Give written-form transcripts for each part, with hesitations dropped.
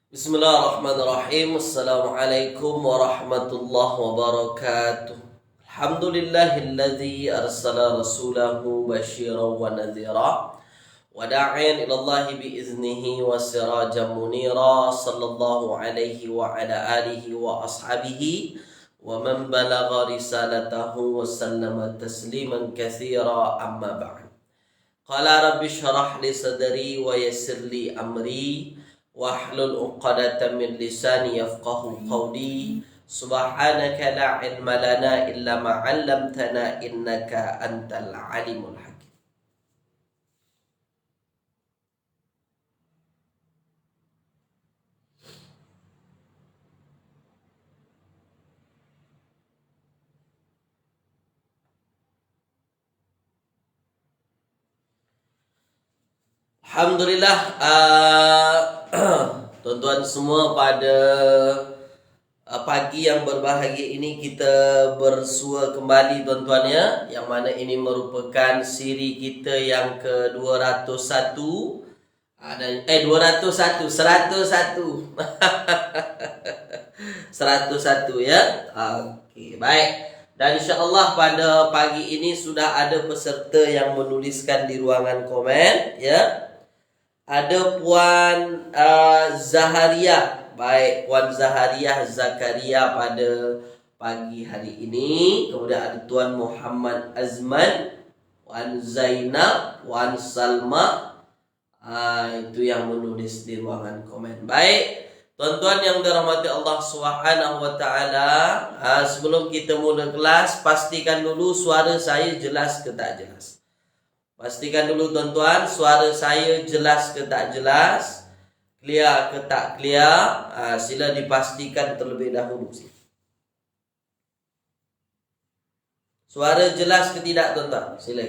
Bismillahirrahmanirrahim. Assalamualaikum warahmatullahi wabarakatuh. Alhamdulillahilladzi arsala rasulahu basyiran wa nadhira wa da'iyan ila Allah biiznihi wa sirajan munira sallallahu alaihi wa ala alihi wa ashabihi wa man balagha risalatahu wa sallama tasliman katsira amma ba'd. Qala rabbi shrah li sadri wa yassir li amri wahlul 'uqdatam min lisani yafqahu qawli. Subhanaka la ilma lana illa ma 'allamtana innaka antal alimul hakim. Alhamdulillah, tuan-tuan semua, pada pagi yang berbahagia ini kita bersua kembali tuan-tuan ya, yang mana ini merupakan siri kita yang ke-201 201 101 101 ya. Okey, baik. Dan insya-Allah pada pagi ini sudah ada peserta yang menuliskan di ruangan komen ya. Ada Puan Zaharia. Baik, Puan Zaharia Zakaria pada pagi hari ini. Kemudian ada Tuan Muhammad Azman, Puan Zainab, Puan Salma. Itu yang menulis di ruangan komen. Baik, tuan-tuan yang dirahmati Allah Subhanahu wa taala, sebelum kita mula kelas, pastikan dulu suara saya jelas ke tak jelas. Pastikan dulu tuan-tuan, suara saya jelas ke tak jelas, clear ke tak clear. Sila dipastikan terlebih dahulu. Suara jelas ke tidak tuan-tuan? Sila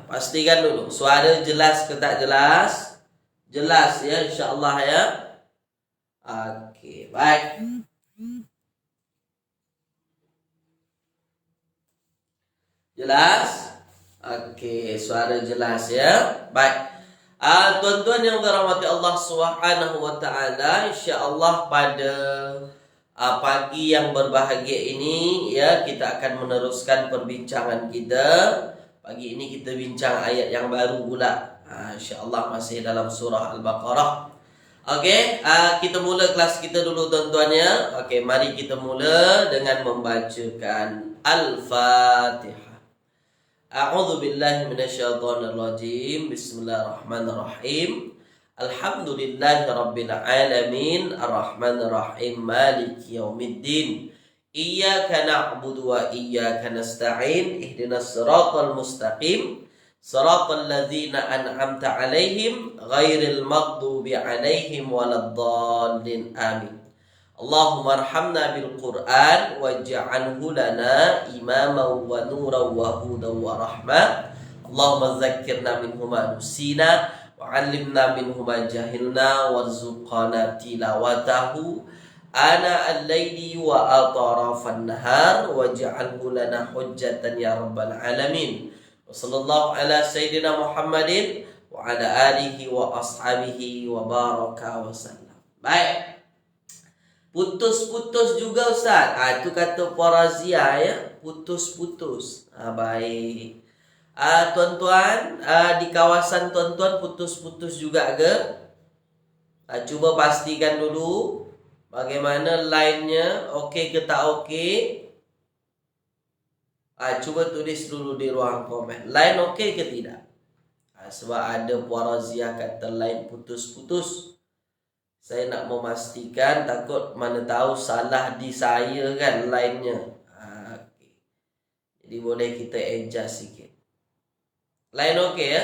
pastikan dulu, suara jelas ke tak jelas? Jelas ya, insya-Allah ya. Okey, baik. Jelas? Okey, suara jelas ya. Baik. Tuan-tuan yang dirahmati Allah Subhanahu wa taala, insya-Allah pada pagi yang berbahagia ini ya, kita akan meneruskan perbincangan kita. Pagi ini kita bincang ayat yang baru pula. Insya-Allah masih dalam surah Al-Baqarah. Okey, kita mula kelas kita dulu tuan-tuan ya. Okey, mari kita mula dengan membacakan Al-Fatihah. A'udzu billahi minasyaitonir rajim. Bismillahirrahmanirrahim. Alhamdulillahi rabbil alamin, arrahmanir rahim, maliki yaumiddin. Iyyaka na'budu wa iyyaka nasta'in. Ihdinas siratal mustaqim. Siratal ladzina an'amta 'alaihim ghairil maghdubi 'alaihim waladdallin. Amin. Allahumma arhamna bil Qur'an waj'alhu lana imaman wa nuran wa hudan wa rahmah. Allahumma dzakkirna minhu ma nusina wa 'allimna minhu ma jahilna warzuqna tilawatahu ana al-laili wa atrafan nahar waj'alhu lana hujjatan ya rabbal alamin. Wa sallallahu ala sayyidina Muhammadin wa ala alihi wa ashabihi wa baraka wa sallam. Baik. Putus-putus juga Ustaz. Itu kata Porazia ya, putus-putus. Baik. Tuan-tuan, di kawasan tuan-tuan putus-putus juga ke? Cuba pastikan dulu bagaimana line-nya, okey ke tak okey. Cuba tulis dulu di ruang komen. Line okey ke tidak? Sebab ada Porazia kata line putus-putus. Saya nak memastikan, takut mana tahu salah di saya kan line-nya. Okay. Jadi boleh kita adjust sikit. Line okey ya?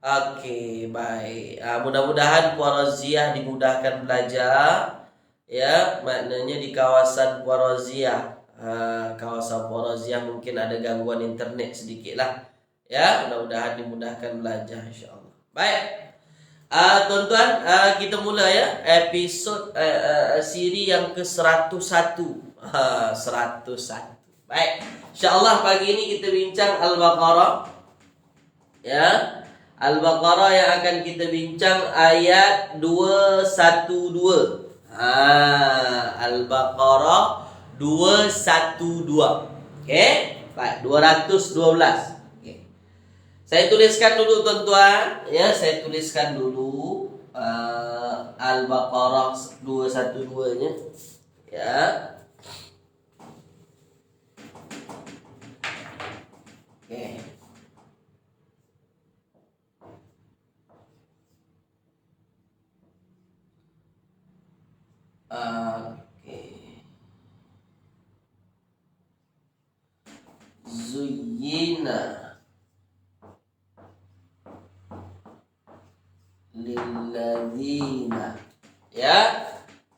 Okey, baik. Mudah-mudahan Puan Roziah dimudahkan belajar. Ya, maknanya di kawasan Puan Roziah. Kawasan Puan Roziah mungkin ada gangguan internet sedikit lah. Ya, mudah-mudahan dimudahkan belajar insya-Allah. Baik. Tuan-tuan, kita mula ya episod siri yang ke-101. 101. Baik. Insya-Allah pagi ini kita bincang Al-Baqarah. Ya. Al-Baqarah yang akan kita bincang ayat 212. Al-Baqarah 212. Okey? Baik, 212. Okey. Saya tuliskan dulu tuan-tuan, ya, saya tuliskan dulu Al-Baqarah 212-nya. Ya. Okey. Zuyyina lilladzina, ya,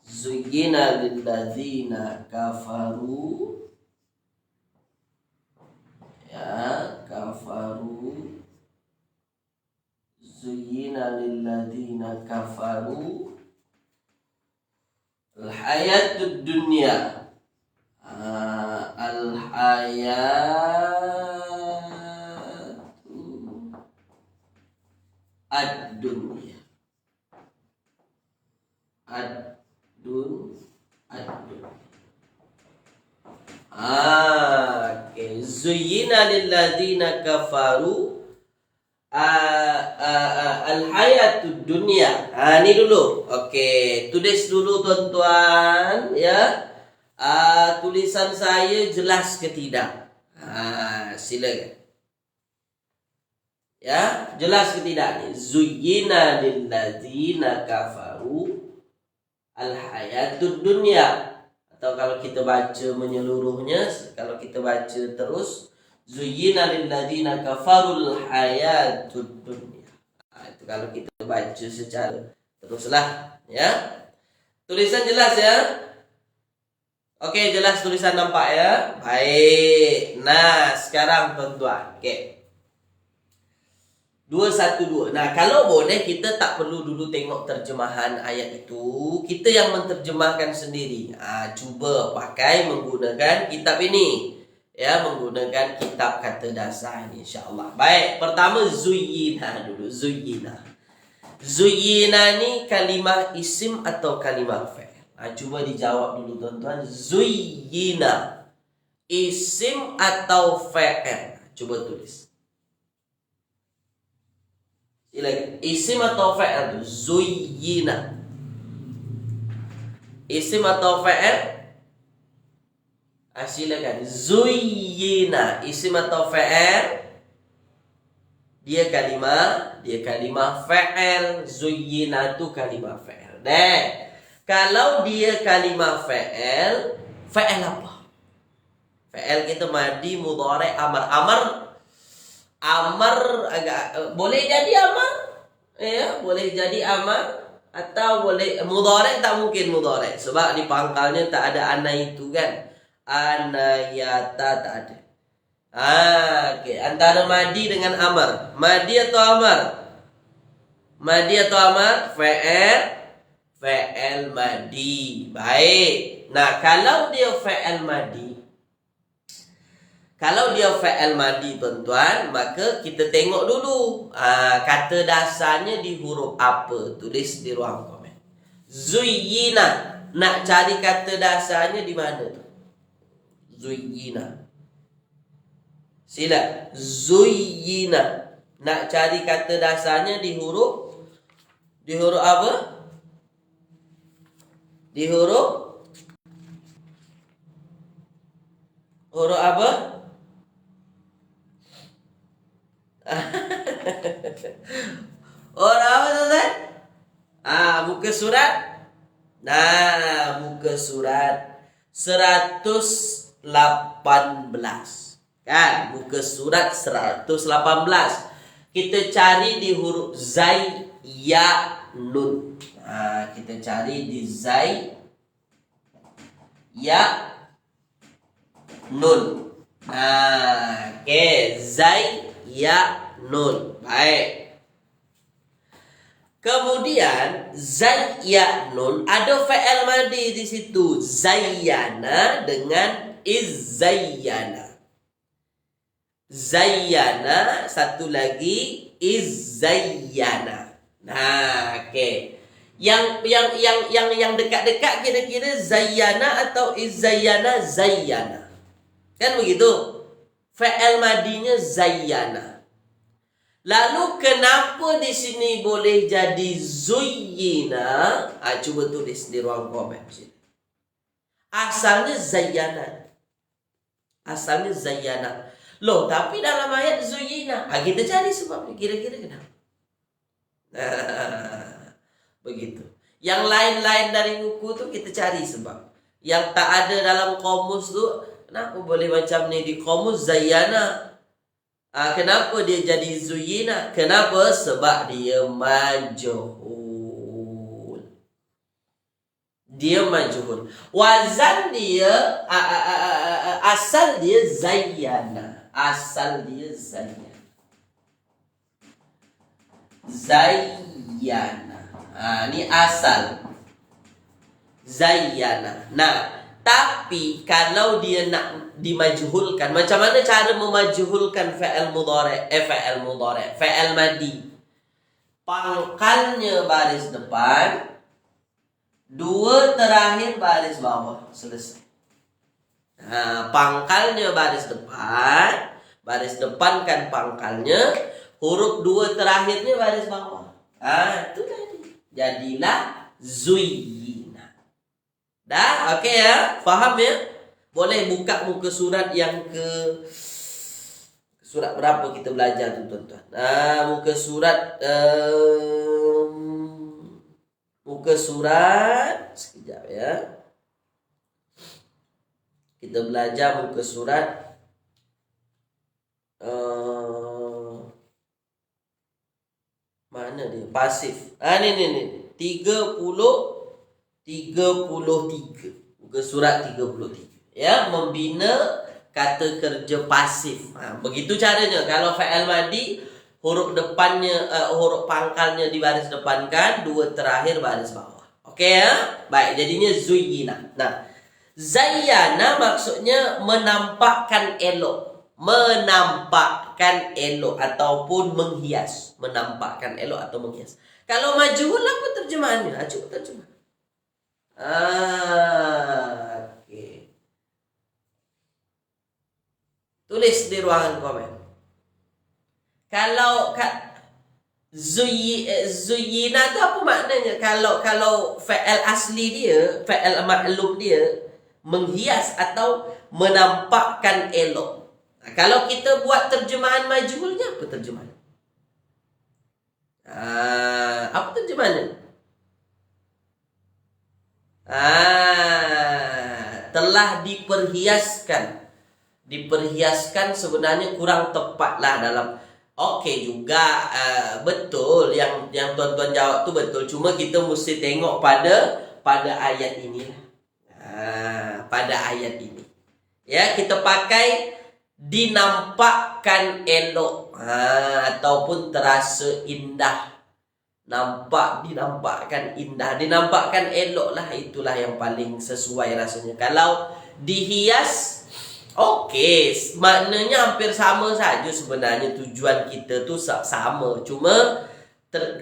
zuyyina lilladzina kafaru, ya, kafaru, zuyyina lilladzina kafaru al-hayatud dunya, al-hayatu ad-dunya, okay. Zuyyina lilladzina kafaru al-hayatud dunya. Ni dulu. Okey, tulis dulu tuan-tuan, ya. Tulisan saya jelas ke tidak? Silakan. Ya, jelas ke tidak ni? Zuyyina lilladzina kafaru al-hayatud dunya. Atau kalau kita baca menyeluruhnya, kalau kita baca terus, zuyyina lilladzina kafarul hayatud dunya. Itu kalau kita baca secara teruslah, ya. Tulisan jelas, ya? Okey, jelas tulisan nampak, ya? Baik. Nah, sekarang tuan-tuan, okey. 212. Nah, kalau boleh kita tak perlu dulu tengok terjemahan ayat itu. Kita yang menterjemahkan sendiri. Cuba pakai menggunakan kitab ini. Ya, menggunakan kitab kata dasar ini, insya-Allah. Baik, pertama zuyyina dulu. Zuyyina. Zuyyina ni kalimah isim atau kalimah fi'il? Cuba dijawab dulu tuan-tuan. Zuyyina isim atau fi'il? Coba tulis. Isim atau fi'il? Zuyyina. Isim atau fi'il? Silakan. Zuyyina isim atau fi'il? Dia kalimah fi'il. Zuyyina tu kalimah fi'il. Kalau dia kalimah fi'il, fi'il apa? Fi'il kita madi, mudhari', amar agak boleh jadi amar, ya, boleh jadi amar, atau boleh mudhari'. Tak mungkin mudhari', sebab di pangkalnya tak ada ana itu, kan. Anayata tak ada. Okay. Antara madi dengan amar. Madi atau amar? Madi atau amar? Fi'il madi. Baik. Nah, kalau dia fi'il madi, tuan-tuan, maka kita tengok dulu kata dasarnya di huruf apa. Tulis di ruang komen. Zuyyina. Nak cari kata dasarnya di mana tu? Zuyyina. Sila. Zuyyina. Nak cari kata dasarnya di huruf apa? Di huruf apa? Huruf apa tuan? Muka surat. Nah, muka surat 118. Kan? Muka surat 118. Kita cari di huruf zai, ya, nun. Kita cari di zai, ya, nun. Okey, zai, ya, nun. Baik. Kemudian zai, ya, nun ada fi'il madi di situ. Zayyana dengan izzayyana. Zayyana, satu lagi izayyana. Nah, oke. Yang dekat-dekat kira-kira zayyana atau izayyana, zayyana. Kan begitu? Fi'il madinya zayyana. Lalu kenapa di sini boleh jadi zuyyina? Cuba tulis di ruang komen sini. Asalnya zayyana. Asalnya zayyana. Loh, tapi dalam ayat zuyyina. Kita cari sebabnya. Kira-kira kenapa? Nah, begitu. Yang lain-lain dari buku tu kita cari sebab. Yang tak ada dalam komus tu, kenapa boleh macam ni di komus zayyana? Kenapa dia jadi zuyyina? Kenapa? Sebab dia majhul. Dia majhul. Wazan dia asal dia zayyana. Asal dia zayyana. Zayyana. Ini asal. Zayyana. Nah, tapi kalau dia nak dimajhulkan, macam mana cara memajhulkan fi'il mudhari'? Fi'il madi. Pangkalnya baris depan, dua terakhir baris bawah. Selesai. Pangkalnya baris depan kan pangkalnya, huruf dua terakhirnya baris bawah. Itu tadi. Jadilah zuyyina. Dah, okey ya? Faham ya? Boleh buka muka surat yang surat berapa kita belajar tu tuan-tuan? Muka surat sekejap ya. Kita belajar muka surat mana dia? Pasif. Ni 33. Muka surat 33. Ya, membina kata kerja pasif. Begitu caranya. Kalau fi'il madi, huruf depannya, huruf pangkalnya di baris depan kan, dua terakhir baris bawah. Okey ya? Baik, jadinya zuyyina. Nah, zayyana maksudnya menampakkan elok. Menampakkan elok ataupun menghias. Menampakkan elok atau menghias. Kalau majhul apa terjemahannya? Cuba terjemah. Okey. Tulis di ruangan komen. Kalau zuyyina tu apa maknanya? Kalau fi'il asli dia, fi'il ma'lum dia menghias atau menampakkan elok. Kalau kita buat terjemahan majhulnya, apa terjemahan? Apa terjemahannya? Telah diperhiaskan. Diperhiaskan sebenarnya kurang tepatlah dalam. Okey juga, betul yang tuan-tuan jawab tu betul. Cuma kita mesti tengok pada ayat ini lah. Pada ayat ini. Ya, kita pakai dinampakkan elok ataupun terasa indah. Dinampakkan indah, dinampakkan elok lah, itulah yang paling sesuai rasanya. Kalau dihias, okey, maknanya hampir sama saja sebenarnya, tujuan kita tu sama. Cuma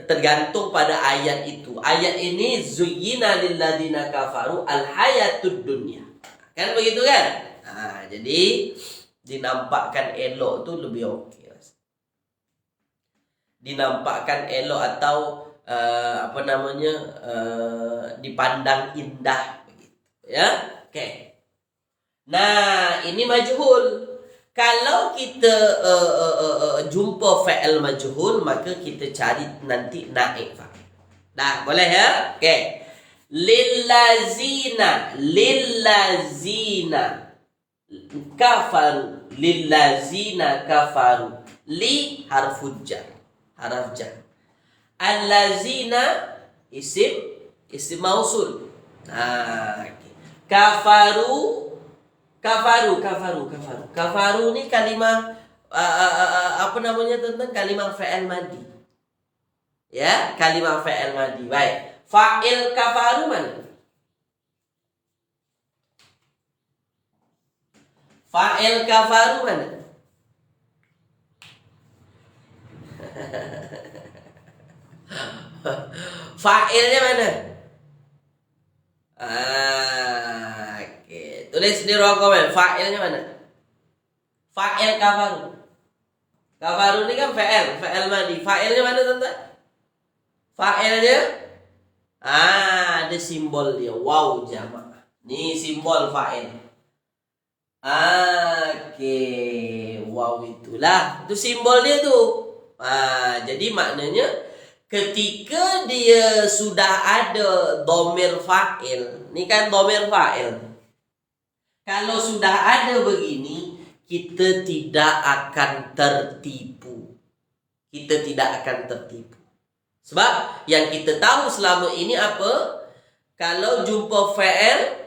tergantung pada ayat itu. Ayat ini zuyyina lilladzina kafaru alhayatud dunya. Kan begitu kan? Jadi dinampakkan elok tu lebih okey. Dinampakkan elok atau dipandang indah begitu. Ya. Okey. Nah, ini majhul. Kalau kita jumpa fi'il majhul, maka kita cari nanti naib fa'il. Dah, boleh ya? Okey. Lillazina kafaru. Lillazina kafaru. Li harful jar. Haraf jar. Allazina isim mausul. Okay. Kafaru ni kalimah tuan-tuan? Kalimah fi'il madi. Ya, kalimah fi'il madi. Baik. Fa'il kafaru mana? Fa'il kafaru mana? Fa'ilnya mana? Oke. Tulis di ruang komen. Fa'ilnya mana? Fa'il kafaru. Kafaru ini kan fa'il. Fa'il madi. Fa'ilnya mana teman-teman? Fa'ilnya? Ada simbol dia. Wow jamaah. Ini simbol fa'il. Oke. Wow itulah. Itu simbol dia tuh. Jadi maknanya ketika dia sudah ada domir fa'il. Ini kan domir fa'il. Kalau sudah ada begini, kita tidak akan tertipu. Kita tidak akan tertipu. Sebab yang kita tahu selama ini apa? Kalau jumpa fa'il,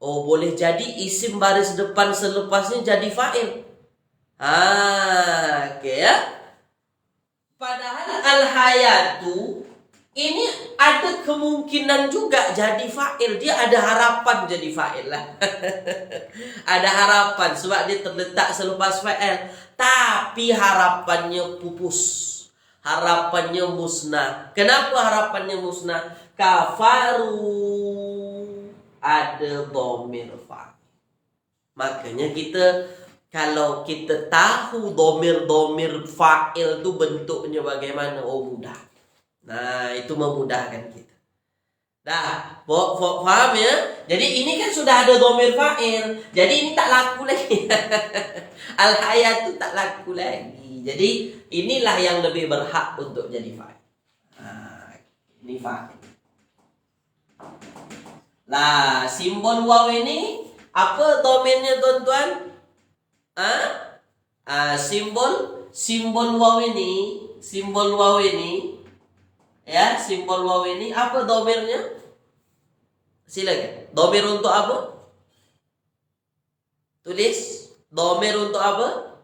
boleh jadi isim baris depan selepasnya jadi fa'il. Oke ya. Padahal al-hayatu ini ada kemungkinan juga jadi fa'il. Dia ada harapan jadi fa'il lah. Ada harapan sebab dia terletak selepas fa'il. Tapi harapannya pupus. Harapannya musnah. Kenapa harapannya musnah? Kafaru ada dhamir fa'il. Makanya kalau kita tahu domir fa'il itu bentuknya bagaimana, mudah. Nah, itu memudahkan kita. Nah, paham ya? Jadi ini kan sudah ada domir fa'il. Jadi ini tak laku lagi. Al-hayat itu tak laku lagi. Jadi inilah yang lebih berhak untuk jadi fa'il. Nah, ini fa'il. Lah, simbol waw ini apa domainnya tuan-tuan? Simbol waw ini, ya, simbol waw ini apa domainnya? Silakan. Domir untuk apa? Tulis. Domir untuk apa?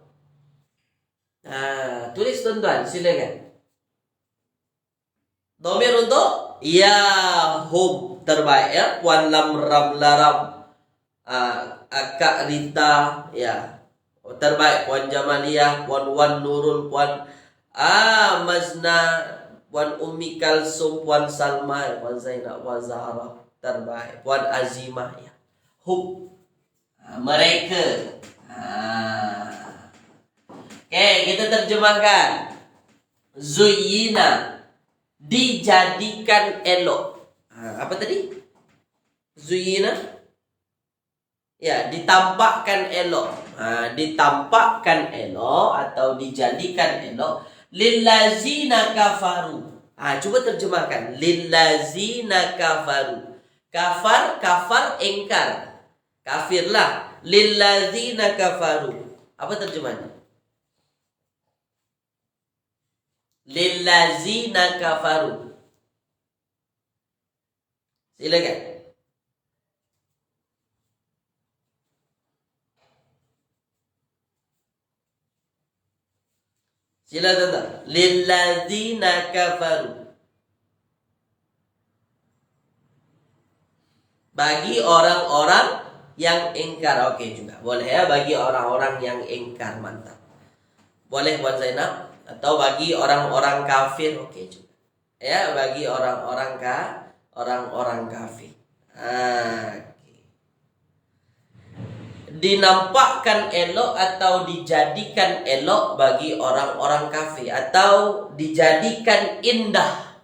Tulis tuan-tuan, silakan. Domir untuk hum, terbaik ya. Puan lam ram laram. Akak Rita ya. Terbaik Puan Jamaliyah, Puan Wan Nurul, Puan Mazna, Puan Ummi Kalsum, Puan Salma, Puan Zainab, Puan Zahra. Terbaik Puan Azimah ya. Hum. Mereka. Oke, kita terjemahkan. Zuyina, dijadikan elok. Apa tadi? Zuyina? Ya, ditampakkan elok. Ditampakkan elok atau dijadikan elok. Lillazina kafaru. Coba terjemahkan. Lillazina kafaru. Kafar, engkar. Kafirlah. Lillazina kafaru. Apa terjemahannya? Lillazina kafaru. Silakan. Silakan. Lillazina kafaru. Bagi orang-orang yang ingkar. Oke juga. Boleh ya, bagi orang-orang yang ingkar. Mantap. Boleh Puan Zainab. Atau bagi orang-orang kafir. Oke juga. Ya, bagi orang-orang kafir. Dinampakkan elok atau dijadikan elok bagi orang-orang kafir, atau dijadikan indah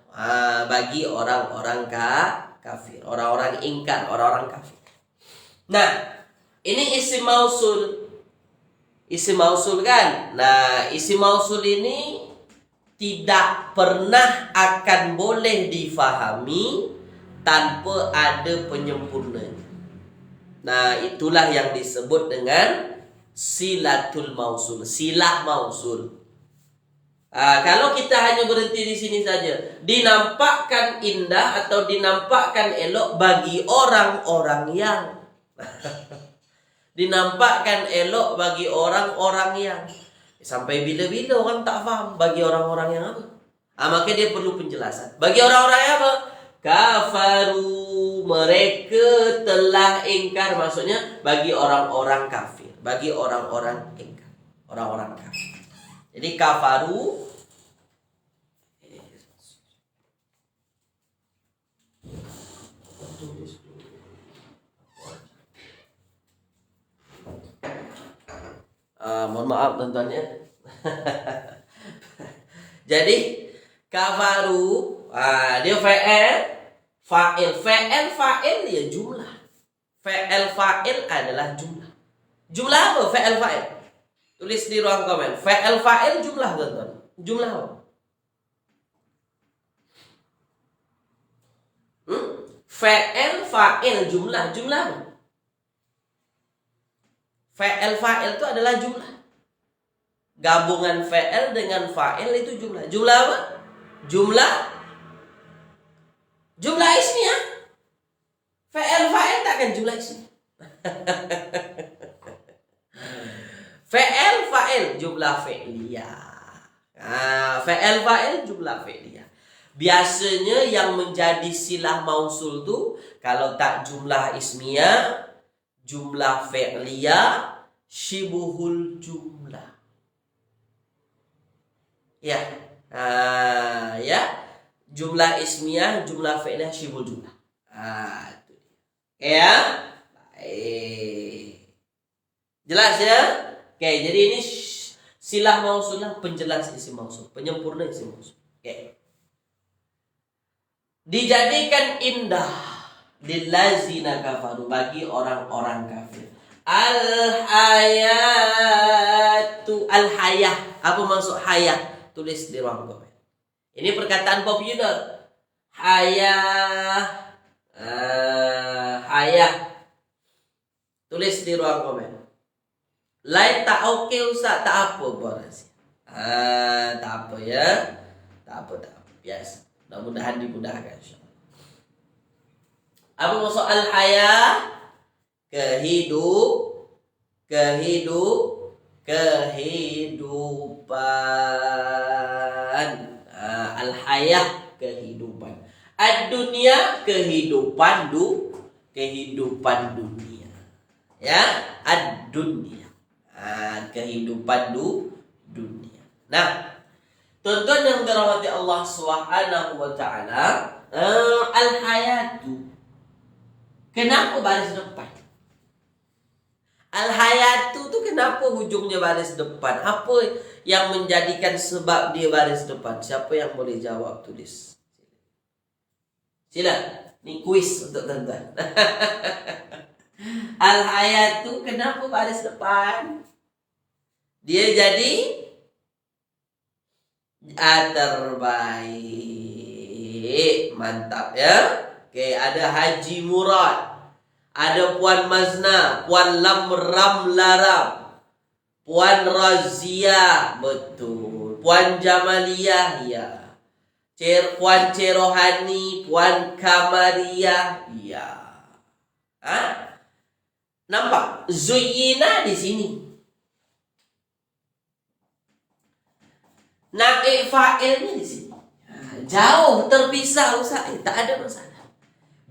bagi orang-orang kafir, orang-orang ingkar, orang-orang kafir. Nah, ini isim mausul. Isim mausul kan? Nah, isim mausul ini tidak pernah akan boleh difahami tanpa ada penyempurnanya. Nah, itulah yang disebut dengan silatul mausul, silah mausul. Kalau kita hanya berhenti di sini saja, dinampakkan indah atau dinampakkan elok bagi orang-orang yang dinampakkan elok bagi orang-orang yang sampai bila-bila orang tak faham bagi orang-orang yang apa. Maka dia perlu penjelasan. Bagi orang-orang yang apa? Kafaru, mereka telah ingkar. Maksudnya bagi orang-orang kafir, bagi orang-orang ingkar, orang-orang kafir. Jadi kafaru Mohon maaf tuan-tuan ya. Jadi kafaru dia fa'il. Fa'il dia jumlah. Fa'il adalah jumlah. Jumlah apa fa'il? Tulis di ruang komen. Fa'il jumlah tuan-tuan. Jumlah apa? Fa'il jumlah. Jumlah apa? Fa'il itu adalah jumlah. Gabungan fa'il dengan fa'il itu jumlah. Jumlah apa? Jumlah ismiyah. Fa'il takkan jumlah ismiyah. Fa'il jumlah fi'liyah. Fa'il jumlah fi'liyah. Biasanya yang menjadi silah mausul tuh kalau tak jumlah ismiyah, jumlah fi'liyah, syibuhul jumlah. Ya. Ya. Jumlah ismiyah, jumlah fi'liyah, syibuhul jumlah. Itu dia. Ya. Baik. Jelas ya? Oke, jadi ini silah mausulah penjelas isim mausul, penyempurna isim mausul. Oke. Dijadikan indah lillazina kafaru, bagi orang-orang kafir. Al-hayah. Apa maksud hayah? Tulis di ruang komen. Ini perkataan populer. Hayah. Tulis di ruang komen. Lain tak oke Ustaz, tak apa borasi. Tak apa ya. Tak apa. Biasa. Mudah-mudahan dimudahkan insyaallah. Apa maksud al-hayah? Kehidupan. Al-hayah kehidupan. Ad-dunya kehidupan dunia. Ya, ad-dunya. Kehidupan dunia. Nah, tuan-tuan yang dirahmati Allah Subhanahu wa taala, al-hayatu. Kenapa baris depan? Al-hayatu itu kenapa hujungnya baris depan? Apa yang menjadikan sebab dia baris depan? Siapa yang boleh jawab, tulis. Sila. Ini kuis untuk tuan-tuan. Al-hayatu kenapa baris depan? Dia jadi terbaik. Mantap ya. Oke, ada Haji Murad, ada Puan Mazna, Puan Lamram Laram, Puan Razia, betul. Puan Jamaliyah, ya. Puan Cerohani, Puan Kamariyah, ya. Nampak? Zuyina di sini. Naik fa'ilnya di sini. Jauh terpisah Ustaz, tak ada masalah.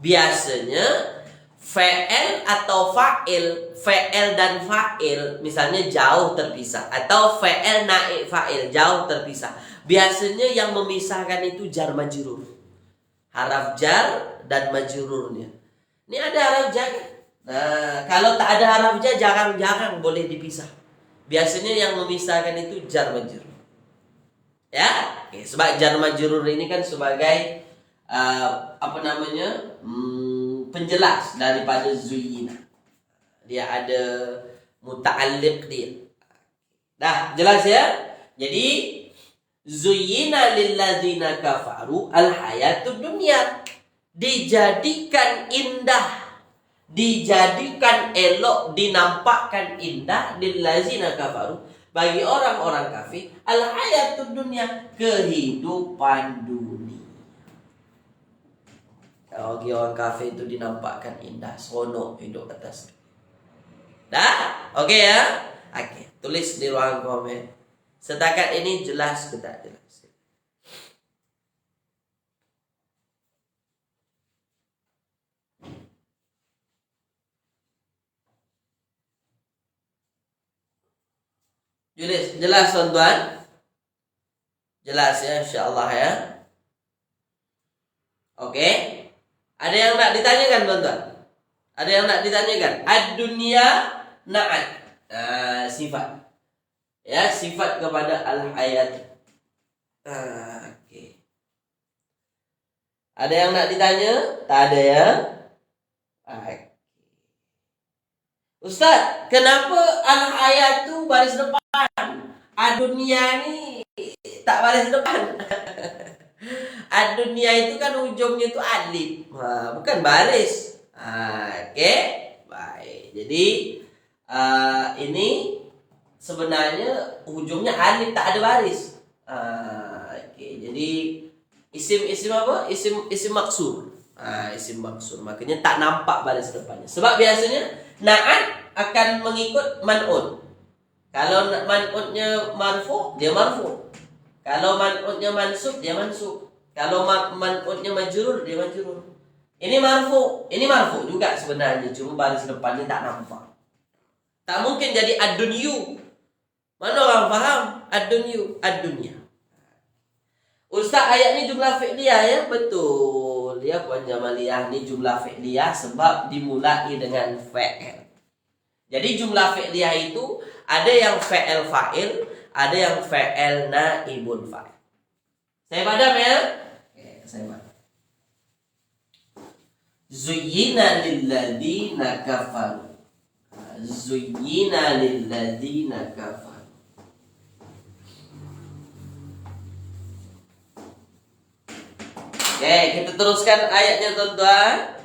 Biasanya fa'il atau fa'il dan fa'il misalnya jauh terpisah, atau fa'il naik fa'il jauh terpisah. Biasanya yang memisahkan itu jar majrur. Haraf jar dan majrurnya. Ini ada haraf jar. Nah, kalau tak ada haraf jar jarang boleh dipisah. Biasanya yang memisahkan itu jar majrur. Ya, oke, sebab jar majrur ini kan sebagai penjelas daripada zuyina. Dia ada muta'alliq dia. Dah, jelas ya? Jadi zuyina lilladzina kafaru al-hayatud dunya. Dijadikan indah, dijadikan elok, dinampakkan indah lilladzina kafaru, bagi orang-orang kafir, al-hayatud dunya, kehidupan dunia. Bagi orang kafir itu dinampakkan indah, seronok hidup atas. Dah? Oke ya? Oke, tulis di ruang komen. Setakat ini jelas ke tak jelas? Jelas tuan-tuan? Jelas ya, insyaAllah ya. Oke. Ada yang nak ditanyakan tuan-tuan? Ada yang nak ditanyakan? Ad-dunya na'at. Sifat. Ya, sifat kepada al-hayat. Oke. Ada yang nak ditanya? Tak ada ya? Oke. Ustaz, kenapa al-hayat tu baris depan? Ad-dunia ni tak baris depan. Ad-dunia itu kan ujungnya itu alif. Bukan baris. Oke. Baik. Jadi ini sebenarnya ujungnya alif, tak ada baris. Oke. Jadi isim apa? Isim maksur. Isim maksur. Makanya tak nampak baris depannya. Sebab biasanya na'at akan mengikut man'ut. Kalau man'utnya marfu, dia marfu. Kalau man'utnya mansub, dia mansub. Kalau man'utnya majrur, dia majrur. Ini marfu juga sebenarnya, cuma baris depannya tak nampak. Tak mungkin jadi ad-dunyu. Mana orang faham? Ad-dunyu, ad-dunya. Ustaz, ayat ni jumlah fi'liyah ya? Betul. Ya, Puan Jamaliyah, ni jumlah fi'liyah sebab dimulai dengan fa'il. Jadi jumlah fi'liyah itu ada yang fa'il fa'il, ada yang fa'il naibun fa'il. Saya padam ya? Oke, saya padam. Zuyyina lilladina kafaru. Zuyyina lilladina kafaru. Oke, kita teruskan ayatnya tuan-tuan.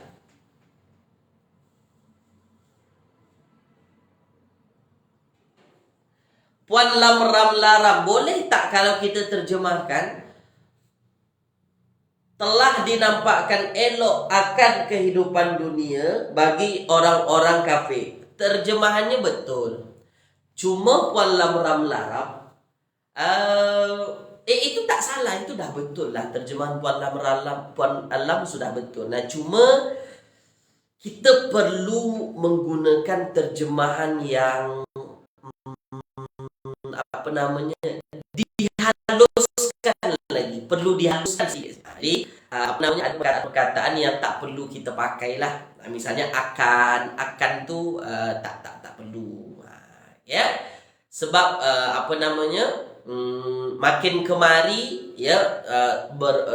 Puan lam ram laram. Boleh tak kalau kita terjemahkan? Telah dinampakkan elok akan kehidupan dunia bagi orang-orang kafir. Terjemahannya betul. Cuma puan lam ram laram. Itu tak salah, itu dah betul lah. Terjemahan puan lam ram, puan alam sudah betul. Nah, cuma kita perlu menggunakan terjemahan yang dihaluskan lagi, perlu dihaluskan sedikit. Jadi ada perkataan yang tak perlu kita pakai lah. Misalnya akan tu tak perlu. Ya, sebab makin kemari ya,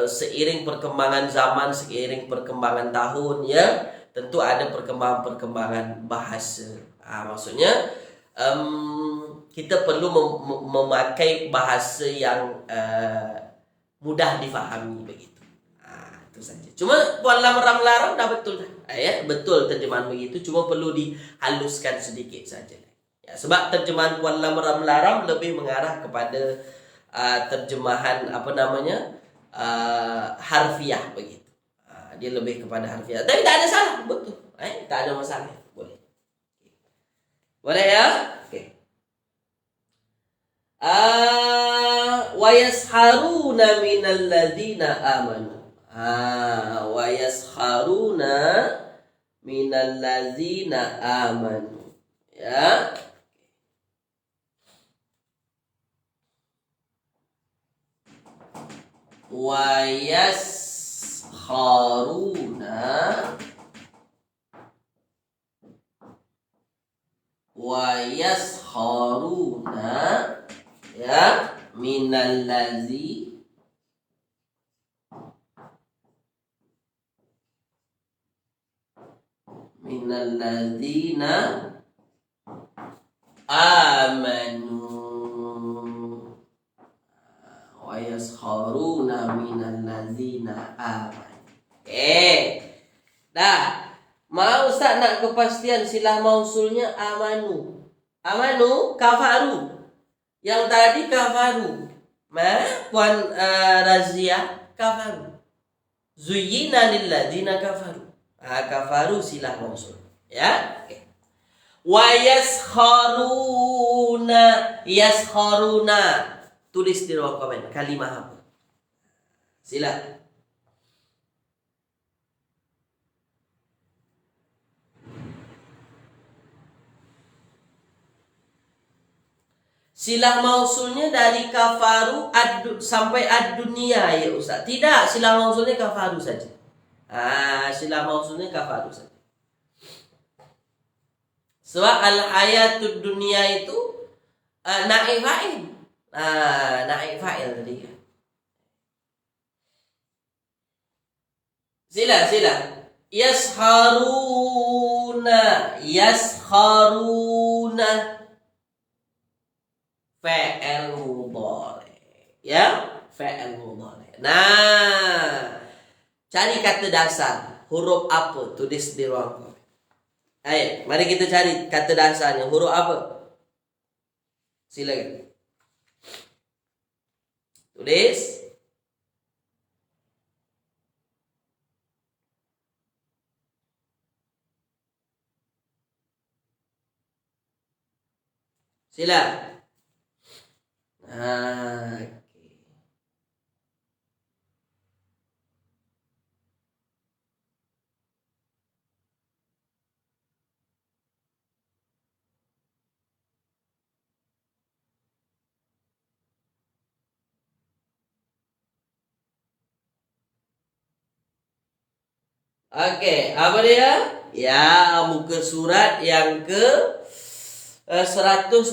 seiring perkembangan zaman, seiring perkembangan tahun ya, tentu ada perkembangan bahasa. Maksudnya kita perlu memakai bahasa yang mudah difahami begitu. Itu saja. Cuma puan lam ram larang dah betul dah. Ya, betul terjemahan begitu, cuma perlu dihaluskan sedikit saja. Ya, sebab terjemahan puan lam ram larang lebih mengarah kepada terjemahan harfiah begitu. Dia lebih kepada harfiah. Tapi tak ada salah, betul. Tak ada masalah. Boleh. Boleh ya? Okey. Wa yasharuna minal ladzina amanu. Wa yasharuna minal ladzina amanu. Ya. Wa yasharuna ya minallazi minalladzina amanu wa yaskharuna minalladzina amanu. Dah. Mau Ustaz nak kepastian silah mausulnya amanu. Amanu kafaru. Yang tadi kafaru. Puan Razia kafaru. Zuyyina lilladzina kafaru. Kafaru silah mausul. Ya? Okay. Wa yaskharuna. Tulis di ruang komen kalimah apa? Sila. Silah mausulnya dari kafaru sampai ad-dunia ya Ustaz. Tidak, silah mausulnya kafaru saja. Silah mausulnya kafaru saja. Sebab al-hayatud dunia itu Naib fa'il. Naib fa'il tadi. Sila. Yaskharuna. Fa'il mudhari. Ya, fa'il mudhari. Nah, cari kata dasar. Huruf apa? Tulis di ruang komen. Ayo, mari kita cari kata dasarnya. Huruf apa? Silakan. Tulis. Sila. Oke, apa dia? Ya, muka surat yang ke 120.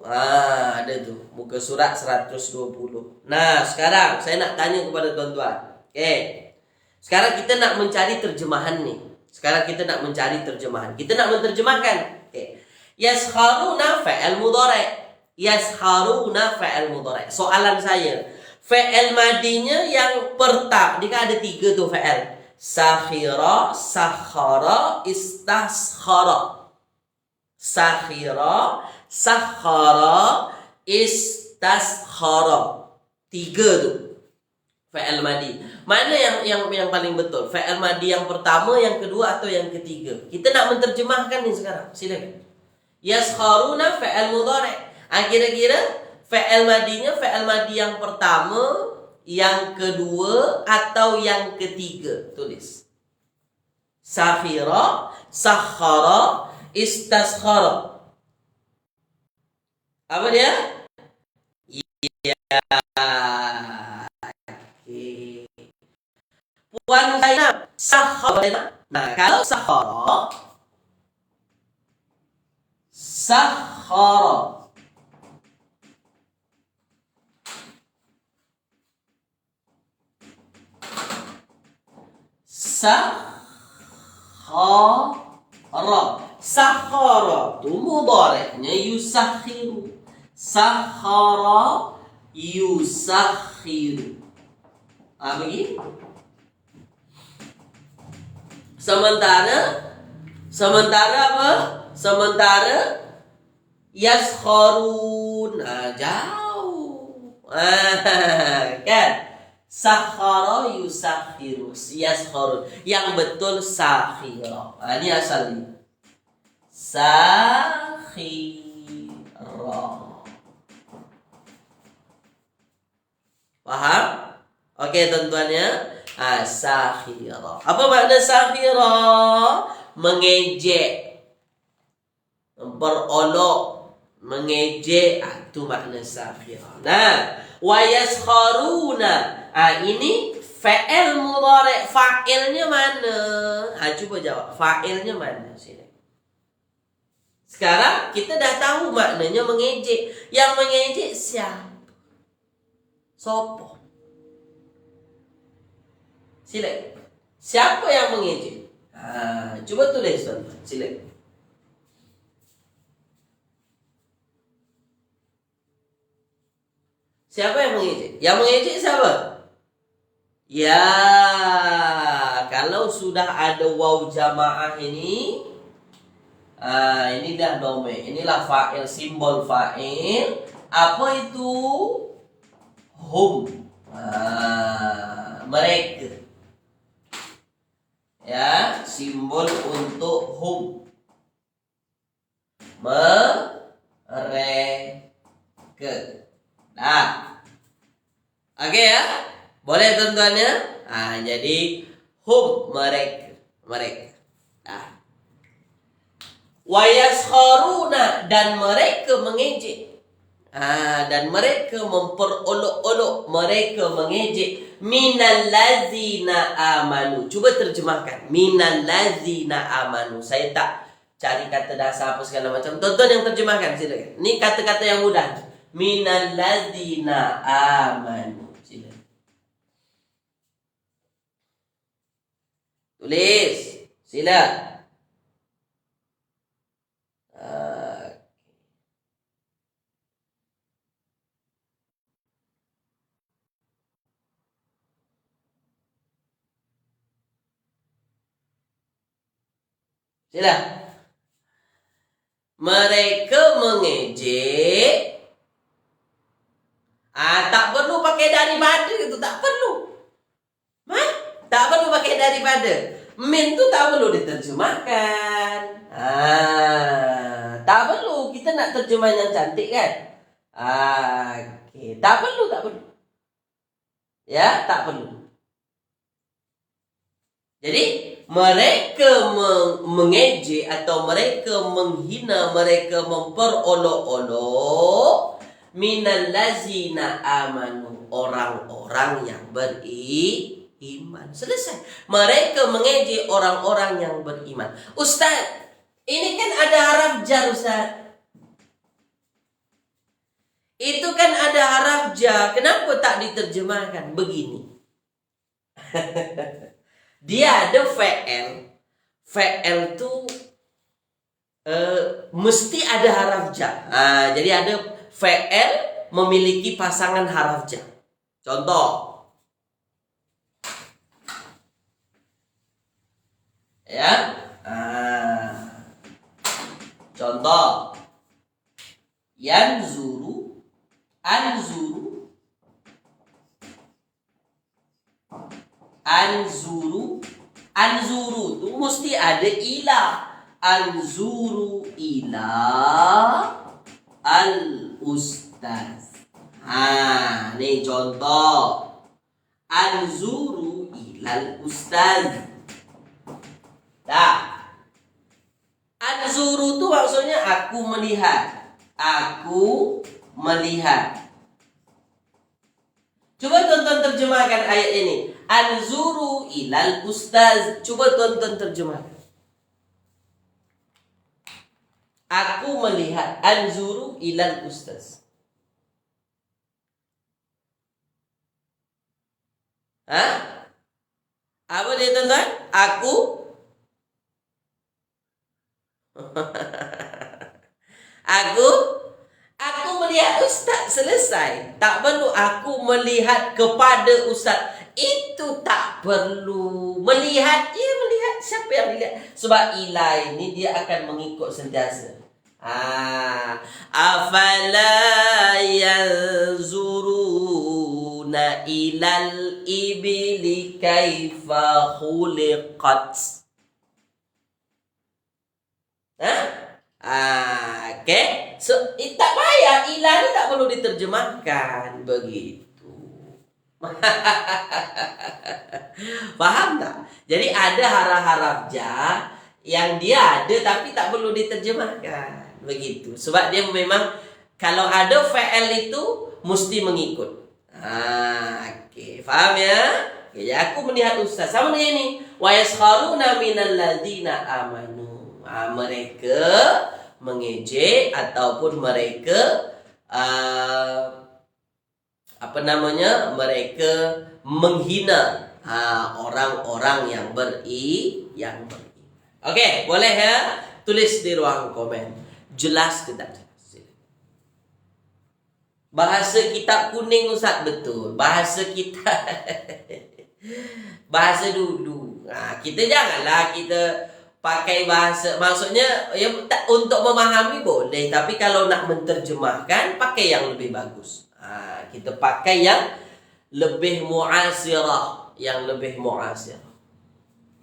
Ada tuh, muka surat 120. Nah, sekarang saya nak tanya kepada tuan-tuan. Oke. Sekarang kita nak mencari terjemahan nih. Kita nak menerjemahkan. Oke. Yaskharuna fa'il mudhari'. Soalan saya, fa'il madinya yang pertama, dia kan ada 3 tuh fa'il. Sakhira, sakhara, istaskhara. Sakhira, sakhara, istaskhara. 3 tuh fa'il madi. Mana yang paling betul? Fa'il madi yang pertama, yang kedua, atau yang ketiga? Kita nak menerjemahkan nih sekarang. Silakan. Yaskharuna fa'il mudhari'. Kira-kira fa'il madinya fa'il madi yang pertama, yang kedua, atau yang ketiga? Tulis. Sakhira, sakhara, istaskhara. Apa dia? Ya. Okay. Puan Zainab, sakhara. Nah, kalau sakhara, Sakhara tu mudhari'nya yusakhiru. Sakhara yusakhiru. Begini. Sementara apa? Sementara yaskharun. Jauh. Kan? Sakhara yusakhiru, yaskharun. Yang betul sakhira. Ini asalnya. Sakhira. Paham? Oke, tuan-tuannya. Sakhira. Apa makna sakhira? Mengejek, berolok, mengejek. Itu makna sakhira. Nah, wa yaskharuna. Ini fa'il mudhari'. Fa'ilnya mana? Coba jawab. Fa'ilnya mana? Sini. Sekarang kita dah tahu maknanya mengejek. Yang mengejek siapa? Sopo? Silakan. Siapa yang mengejek? Coba tulis, tuan-tuan. Silakan. Siapa yang mengejek? Yang mengejek siapa? Ya, kalau sudah ada waw jamaah ini dah domain. Inilah fa'il, simbol fa'il. Apa itu? Hum. Mereka. Ya, simbol untuk hum. Mereka. Nah. Oke ya? Boleh tuan-tuannya? Jadi hum, mereka. Nah. Wa yaskharuna, dan mereka mengejek. Dan mereka memperolok-olok, mereka mengejek. Minal ladzina amanu. Cuba terjemahkan. Minal ladzina amanu. Saya tak cari kata dasar apa segala macam. Tonton yang terjemahkan, silakan. Ini kata-kata yang mudah. Minal ladzina amanu. Silakan. Tulis. Sila. Sila. Mereka mengejek. Tak perlu pakai daripada itu, tak perlu. Tak perlu pakai daripada. Min tu tak perlu diterjemahkan. Tak perlu. Kita nak terjemahan yang cantik kan? Okay. Tak perlu. Ya, tak perlu. Jadi mereka mengejek atau mereka menghina, mereka memperolok-olok minal lazina amanu, orang-orang yang beriman. Selesai. Mereka mengejek orang-orang yang beriman. Ustaz, ini kan ada haraf jar, Ustaz. Itu kan ada haraf jar. Kenapa tak diterjemahkan begini? Dia ada fa'il. Fa'il tu mesti ada haraf jar. Jadi ada fa'il memiliki pasangan haraf jar. Contoh. Ya. Contoh. Yanzuru, anzuru, anzuru. Anzuru tu mesti ada ila. Anzuru ila al-ustaz. Ni contoh. Anzuru ila al-ustaz. Anzuru tu maksudnya aku melihat. Aku melihat. Coba tonton terjemahkan ayat ini. Anzuru ilal ustaz. Coba tonton terjemahkan. Aku melihat. Anzuru ilal ustaz. Apa dia tonton? Aku melihat ustaz. Selesai. Tak perlu aku melihat kepada ustaz. Itu tak perlu. Melihat, melihat. Siapa yang melihat? Sebab ilah ini dia akan mengikut sentiasa. Afala yanzuruna ilal ibili kaifa khuliqat. Okay. So, tak payah. Ilah ni tak perlu diterjemahkan. Begitu. Faham tak? Jadi ada haraf-haraf jar yang dia ada tapi tak perlu diterjemahkan. Begitu. Sebab dia memang kalau ada fa'il itu mesti mengikut. Okay. Faham ya? Okay, aku melihat ustaz. Sama dengan ini. Wa yaskharuna minal ladzina amanu. Mereka mengejek ataupun mereka mereka menghina orang-orang yang beriman. Okey, boleh ya? Tulis di ruang komen. Jelas ke tak jelas? Bahasa kitab kuning Ustaz, betul. Bahasa kita bahasa dulu. Kita janganlah kita pakai bahasa, maksudnya ya, untuk memahami boleh, tapi kalau nak menterjemahkan pakai yang lebih bagus. Kita pakai yang lebih mu'asirah,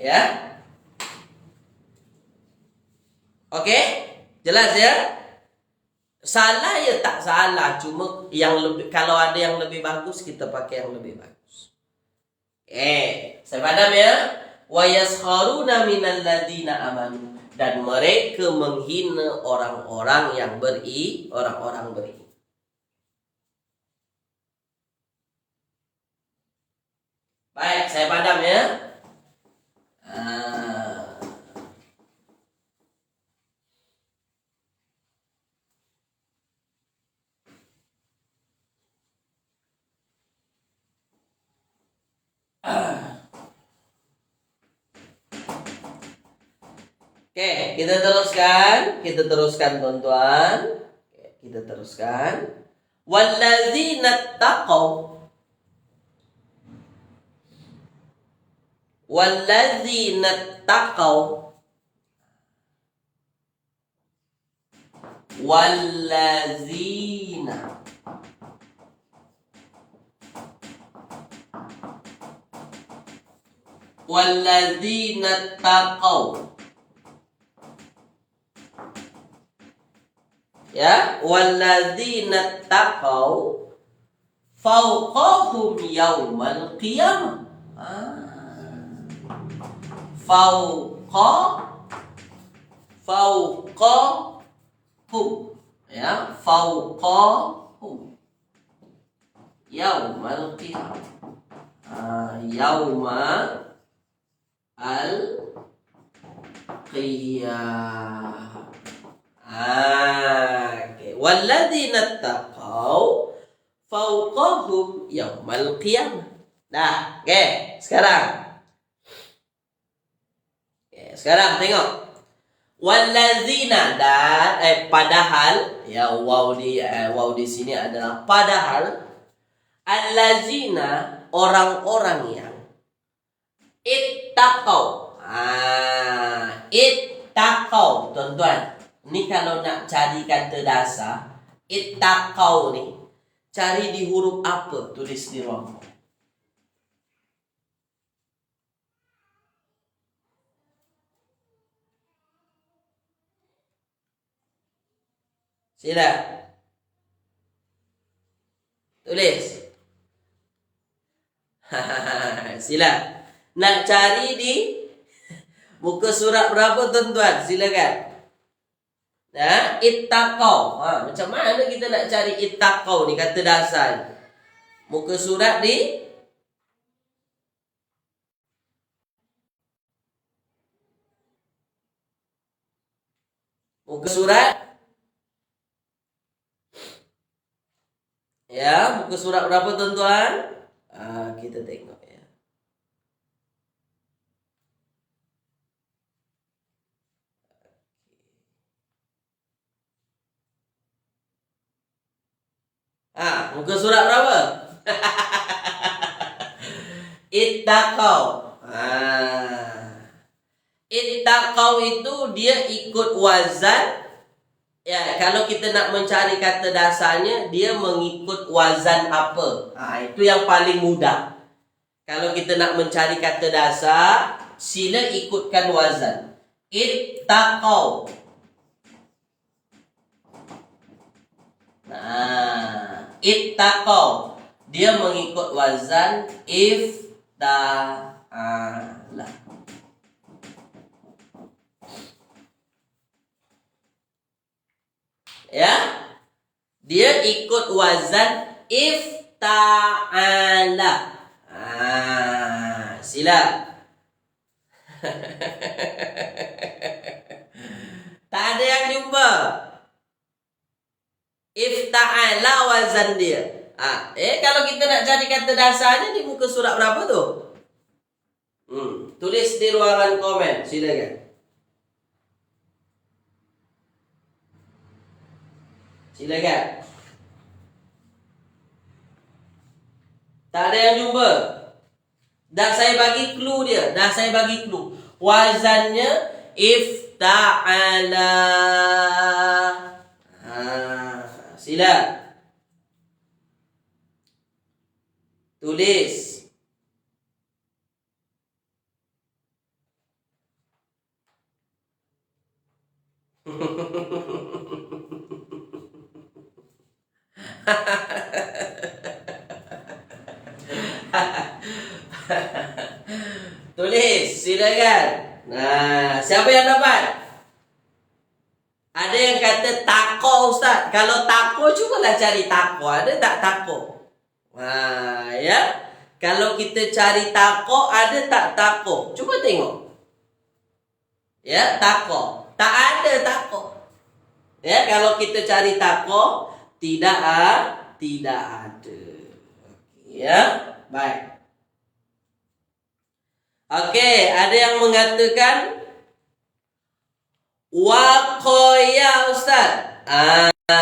ya. Okey? Jelas ya? Salah ya tak salah, cuma yang lebih, kalau ada yang lebih bagus kita pakai yang lebih bagus. Saya padam ya. Wa yaskharuna minal ladzina amanu, dan mereka menghina orang-orang yang orang-orang beriman. Baik, saya padam ya. Oke, kita teruskan. Kita teruskan, tuan-tuan. Oke, kita teruskan. Walladzina taqaw. Walladzina taqaw. Walladzina. Walladzina taqaw. Ya, walladzina taqaw fawqahum yaumal qiyamah. Fawqahum, ya, fawqahum yaumal qiyamah. Yaumal al-qiyamah. Okay. Walladzina taqaw fawqahum yaumal qiyamah. Dah, sekarang. Sekarang tengok. Walladzina, dan padahal, ya, waw di sini adalah padahal. Allazina, orang-orang yang ittaqaw. Ittaqaw, tuan-tuan. Ini kalau nak cari kata dasar, ittaqaw ni, cari di huruf apa? Tulis di ruang. Sila. Tulis. Sila. Nak cari di muka surat berapa, tuan-tuan? Silakan. Nah, ittaqaw. Macam mana kita nak cari ittaqaw ni, kata dasar? Muka surat di muka surat. Ya, muka surat berapa, tuan-tuan? Kita tengok, ya. Muka surat berapa? Ittaqaw. Ittaqaw itu dia ikut wazan. Ya, kalau kita nak mencari kata dasarnya, dia mengikut wazan apa? Itu yang paling mudah. Kalau kita nak mencari kata dasar, sila ikutkan wazan. Ittaqaw. Ittaqaw. Dia mengikut wazan ifta'ala. Ya, dia ikut wazan ifta'ala. Sila. Tak ada yang jumpa. Ifta'ala wazan dia. Kalau kita nak cari kata dasarnya di muka surat berapa tu? Tulis di ruangan komen, silakan. Silakan. Tak ada yang jumpa. Dah saya bagi clue dia. Wazannya ifta'ala. Sila. Tulis. Tulis, silakan. Siapa yang dapat? Ada yang kata tako, Ustaz. Kalau tako, cubalah cari tako. Ada tak tako? Ya. Kalau kita cari tako, ada tak tako? Cuba tengok. Ya, tako. Tak ada tako. Ya, kalau kita cari tako, tidak ada. Ya, baik. Oke, ada yang mengatakan Waqoya Ustaz.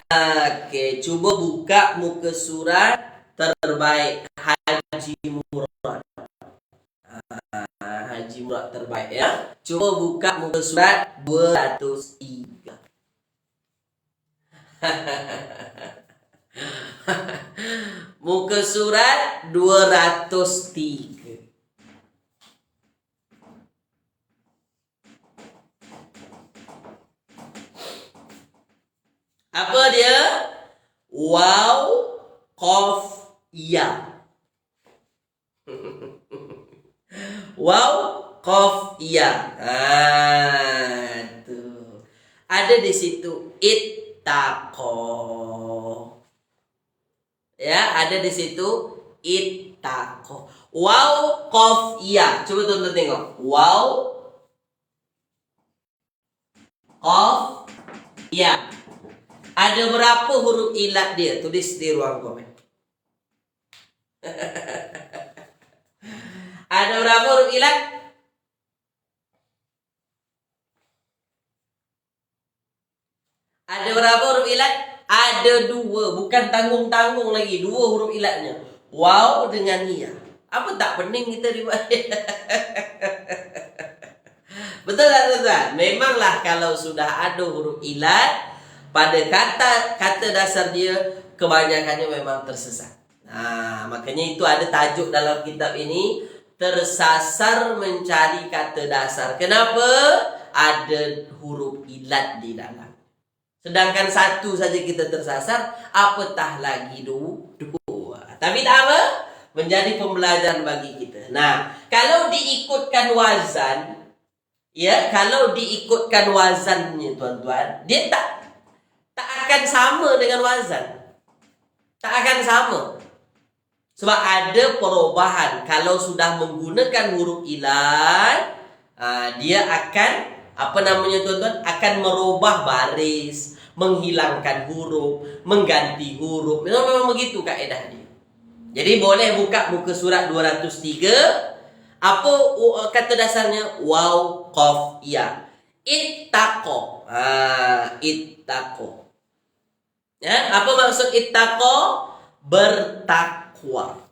Oke, coba buka muka surat terbaik Haji Murad. Haji Murad terbaik ya. Coba buka muka surat 203. Muka surat 203. Apa dia? Waw, qaf, ya. Waw, qaf, ya. Tuh. Ada di situ ittaqo. Ya, ada di situ ittaqo. Waw, qaf, ya. Coba tonton tengok. Waw, qaf, ya. Ada berapa huruf ilat dia? Tulis di ruang komen. Ada berapa huruf ilat? Ada berapa huruf ilat? Ada 2. Bukan tanggung-tanggung lagi. 2 huruf ilatnya. Waw dengan ya. Apa tak pening kita dibuat? Betul tak tuan-tuan? Memanglah kalau sudah ada huruf ilat pada kata dasar dia, kebanyakannya memang tersesat. Nah, makanya itu ada tajuk dalam kitab ini, tersasar mencari kata dasar. Kenapa? Ada huruf ilat di dalam. Sedangkan satu saja kita tersasar, apatah lagi 2. Tapi tak apa, menjadi pembelajaran bagi kita. Nah, kalau diikutkan wazan, ya, kalau diikutkan wazannya tuan-tuan, dia tak akan sama dengan wazan. Tak akan sama. Sebab ada perubahan. Kalau sudah menggunakan huruf ilat, dia akan, apa namanya tuan-tuan, akan merubah baris, menghilangkan huruf, mengganti huruf. Memang begitu kaedah dia. Jadi boleh buka muka surat 203. Apa kata dasarnya? Waw, qaf, ya. Ittaqo. Ittaqo. Ya, apa maksud ittaqo? Bertakwa.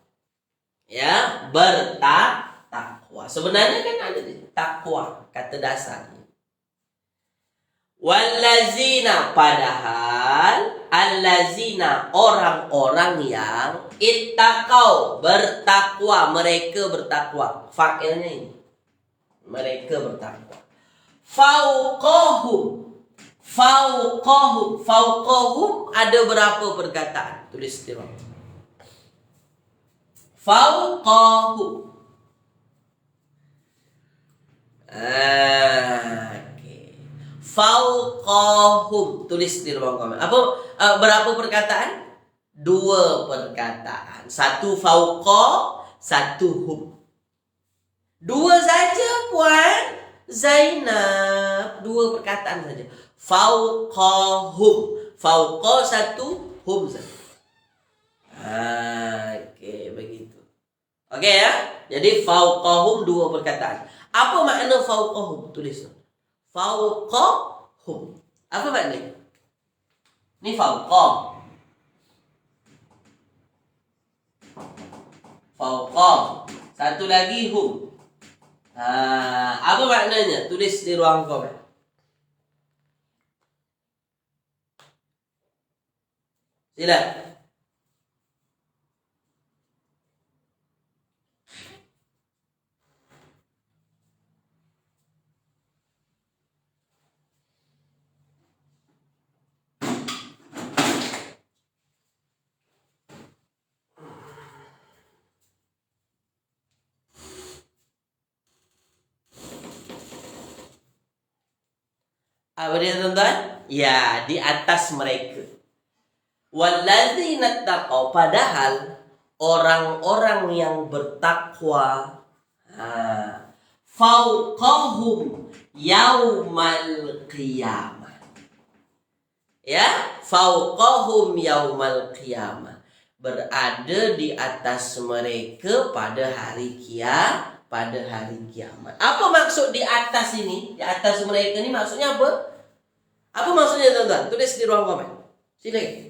Ya, bertakwa. Sebenarnya kan ada takwa kata dasarnya. Wallazina, padahal allazina, orang-orang yang ittaqau, bertakwa, mereka bertakwa. Fa'ilnya ini. Mereka bertakwa. Fauqahum. Fauqahum ada berapa perkataan? Tulis di bawah. Fauqahum. Okay. Fauqahum. Tulis di ruang komen. Apa berapa perkataan? 2 perkataan. 1 fauqa, 1 hum. 2 saja Puan Zainab. 2 perkataan saja. Fauqahum. Fauqa 1, hum 1. Oke, begitu. Oke ya. Jadi fauqahum 2 perkataan. Apa makna fauqahum? Tulis. Fauqahum. Apa maknanya? Ini fauqa. Fauqa. Satu lagi hum. Apa maknanya? Tulis di ruang komen. Sila. Apa dia tuan-tuan? Ya, di atas mereka. Walladzina taqaw, padahal orang-orang yang bertakwa, fauqahum yaumal qiyamah. Ya, fauqahum yaumal qiyamah, berada di atas mereka pada hari kiamat. Apa maksud di atas ini? Di atas mereka ini maksudnya apa? Apa maksudnya tuan-tuan? Tulis di ruang komen. Silakan.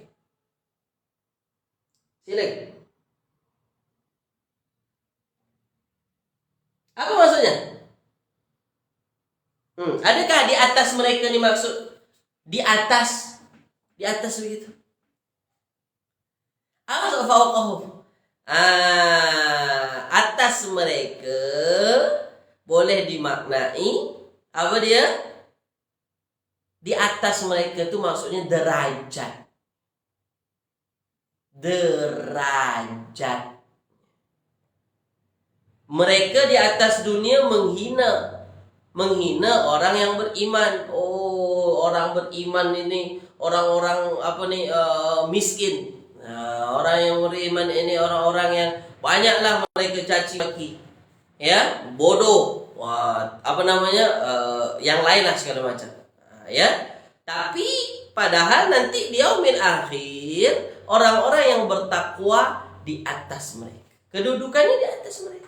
Apa maksudnya? Adakah di atas mereka ni maksud? Di atas begitu. Apa maksud fauqahum? Atas mereka boleh dimaknai apa dia? Di atas mereka tu maksudnya derajat. Mereka di atas dunia menghina orang yang beriman. Oh, orang beriman ini orang-orang miskin. Orang yang beriman ini orang-orang yang banyaklah mereka caci maki. Ya, bodoh. Yang lain lah segala macam. Ya. Tapi padahal nanti di yaumil akhir orang-orang yang bertakwa di atas mereka. Kedudukannya di atas mereka.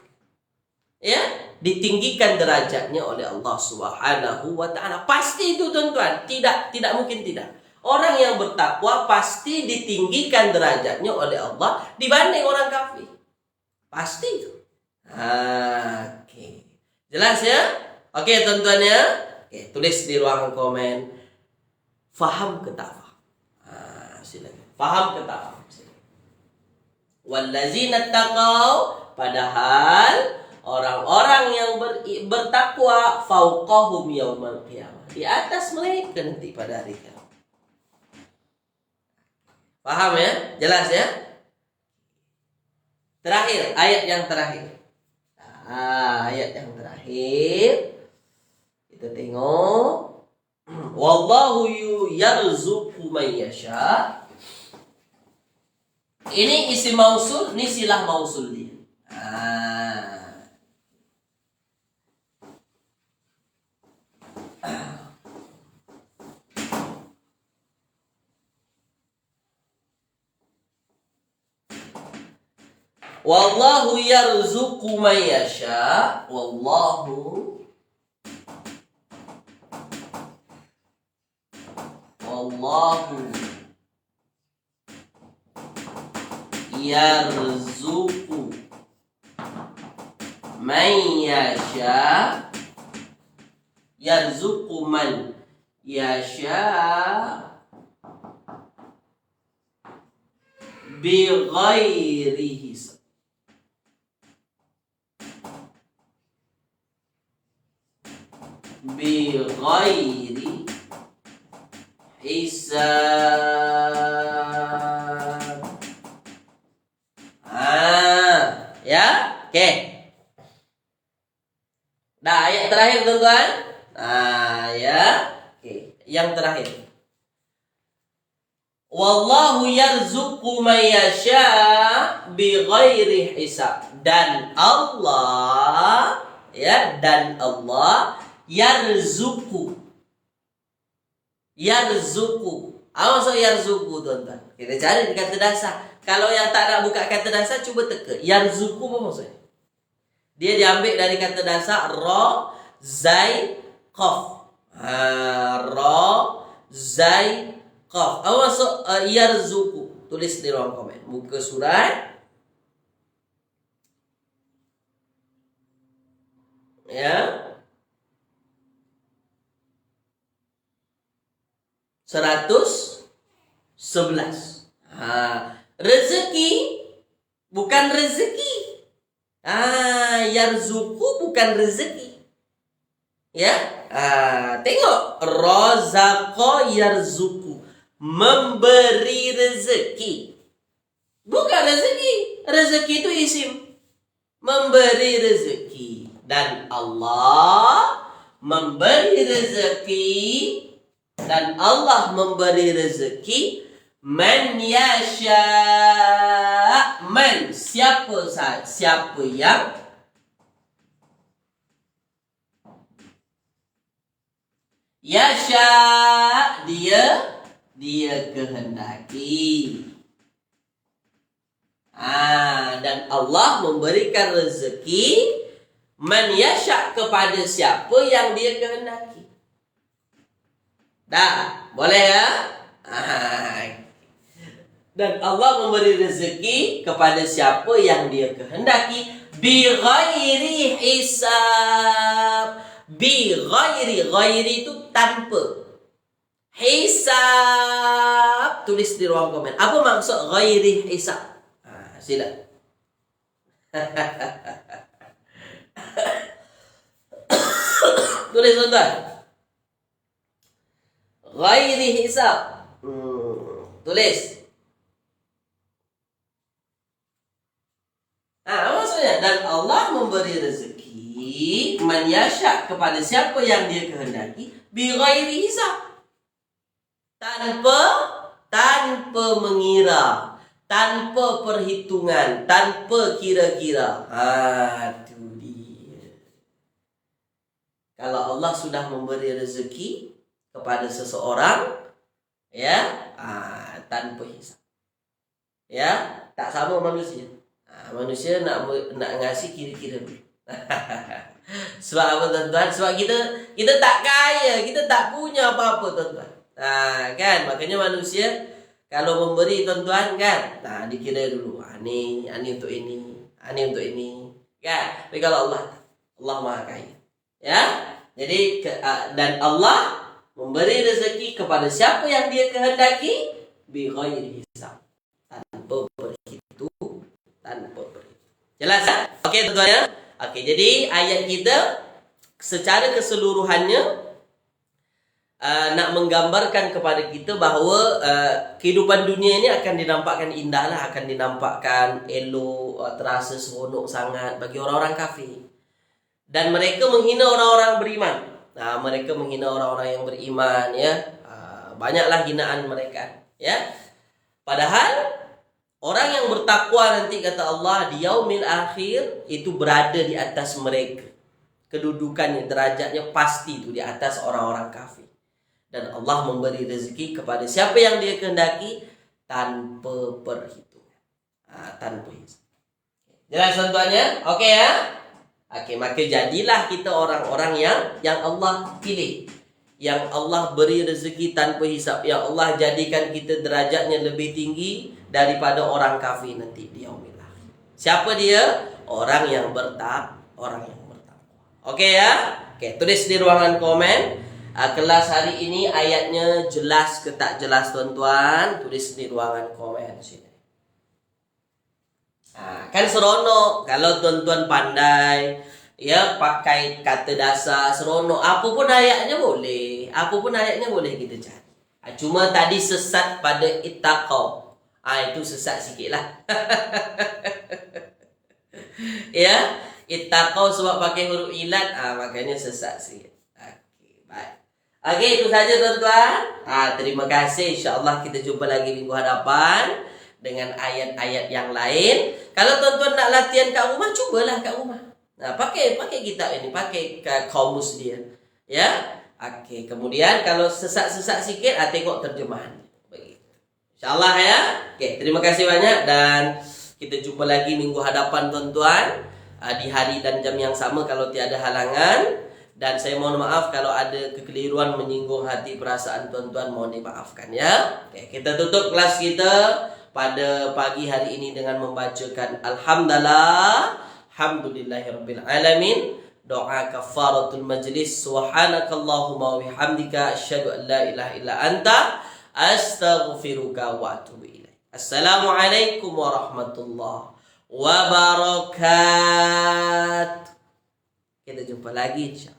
Ya, ditinggikan derajatnya oleh Allah Subhanahu wa taala. Pasti itu tuan-tuan, tidak mungkin tidak. Orang yang bertakwa pasti ditinggikan derajatnya oleh Allah dibanding orang kafir. Pasti itu. Oke. Jelas ya? Oke, tuan-tuan ya. Oke, tulis di ruang komen. Faham ke tak faham? Silakan. Faham ke tak faham? Wallazina taqau, padahal orang-orang yang bertakwa fauqahum yaumal qiyamah, di atas mereka nanti pada hari kiamat. Paham ya? Jelas ya? Terakhir, ayat yang terakhir. Ayat yang terakhir. Kita tengok. Wallahu yarzuqu man yasha. Ini isim mausul, ini silah mausul dia. Wallahu yarzuqu man yasha. Wallahu yarzuqu man yasha. Yarzuqu man yasha bighairi hisab. Bighairi hisab. Ya, oke. Nah, ayat terakhir tuan-tuan. Ya, oke. Yang terakhir. Wallahu yarzuqu man yasha bighairi hisab. Dan Allah yarzuqu. Apa maksud yarzuqu tuan-tuan? Kita cari di kata dasar. Kalau yang tak nak buka kata dasar, cuba teka. Yarzuqu apa maksudnya? Dia diambil dari kata dasar ra, zai, qaf. Ra, zai, qaf. Apa maksud yarzuqu? Tulis di ruang komen. Muka surat. Ya. 111. Rezeki bukan rezeki. Yarzuqu bukan rezeki. Ya. Tengok, razaqa yarzuqu, memberi rezeki. Bukan rezeki. Rezeki itu isim. Memberi rezeki. Dan Allah memberi rezeki. Dan Allah memberi rezeki man yasha. Man, siapa yang yasha, dia kehendaki. Dan Allah memberikan rezeki man yasha kepada siapa yang dia kehendaki. Dah, boleh ya? Ah. Dan Allah memberi rezeki kepada siapa yang Dia kehendaki bi ghairi hisab. Bi ghairi itu tanpa. Hisab, tulis di ruang komen. Apa maksud ghairi hisab? Sila. Tulis tuan-tuan. Ghairi hisab. Tulis. Maksudnya, dan Allah memberi rezeki man yasha kepada siapa yang Dia kehendaki bi ghairi hisab. Tanpa mengira, tanpa perhitungan, tanpa kira-kira. Itu dia. Kalau Allah sudah memberi rezeki kepada seseorang, ya, tanpa hisab. Ya, tak sama manusia. Manusia nak ngasih kira-kira dulu. Sebab apa tuan-tuan? Sebab kita tak kaya, kita tak punya apa-apa tuan-tuan. Kan, makanya manusia kalau memberi tuan-tuan kan, dikira dulu. Ini untuk ini, ini untuk ini. Kan? Tapi kalau Allah Maha Kaya. Ya. Jadi dan Allah memberi rezeki kepada siapa yang Dia kehendaki bi ghairi hisab. Tanpa berhitung, tanpa berhitung. Jelas ya? Okey tuan-tuan ya? Okey, jadi ayat kita secara keseluruhannya nak menggambarkan kepada kita bahawa kehidupan dunia ini akan dinampakkan indah lah, akan dinampakkan elok, terasa seronok sangat bagi orang-orang kafir. Dan mereka menghina orang-orang beriman. Mereka menghina orang-orang yang beriman, ya. Banyaklah hinaan mereka, ya. Padahal orang yang bertakwa nanti kata Allah di yaumil akhir itu berada di atas mereka. Kedudukannya, derajatnya pasti itu di atas orang-orang kafir. Dan Allah memberi rezeki kepada siapa yang Dia kehendaki tanpa perhitungan, tanpa hisab. Jelas tuan-tuannya? Okey ya? Okey, maka jadilah kita orang-orang yang Allah pilih, yang Allah beri rezeki tanpa hisab, yang Allah jadikan kita derajatnya lebih tinggi daripada orang kafir nanti di yaumil akhir. Siapa dia? Orang yang bertakwa. Okey ya? Okey, tulis di ruangan komen. Kelas hari ini ayatnya jelas ke tak jelas tuan-tuan? Tulis di ruangan komen sini. Kan seronok kalau tuan-tuan pandai, ya, pakai kata dasar seronok. Apa pun ayatnya boleh kita cari. Cuma tadi sesat pada ittaqau. Itu sesat sikit lah. Ya, ittaqau sebab pakai huruf ilat, makanya sesat sikit. Okey, baik. Okey, itu saja tuan-tuan. Terima kasih. InsyaAllah kita jumpa lagi minggu hadapan dengan ayat-ayat yang lain. Kalau tuan-tuan nak latihan kat rumah, cubalah kat rumah. Pakai kitab ini, pakai kamus dia. Ya. Okey, kemudian kalau sesat-sesat sikit, tengok terjemahan. Begitu. InsyaAllah ya. Okey, terima kasih banyak dan kita jumpa lagi minggu hadapan tuan-tuan, di hari dan jam yang sama kalau tiada halangan. Dan saya mohon maaf kalau ada kekeliruan menyinggung hati perasaan tuan-tuan, mohon dimaafkan ya. Okey, kita tutup kelas kita pada pagi hari ini dengan membacakan Alhamdulillahirabbil alamin. Doa kafaratul majlis. Subhanakallahumma wa bihamdika asyhadu an la ilaha illa anta astaghfiruka wa atubu ilaik. Assalamualaikum warahmatullahi wabarakatuh. Kita jumpa lagi insya-Allah.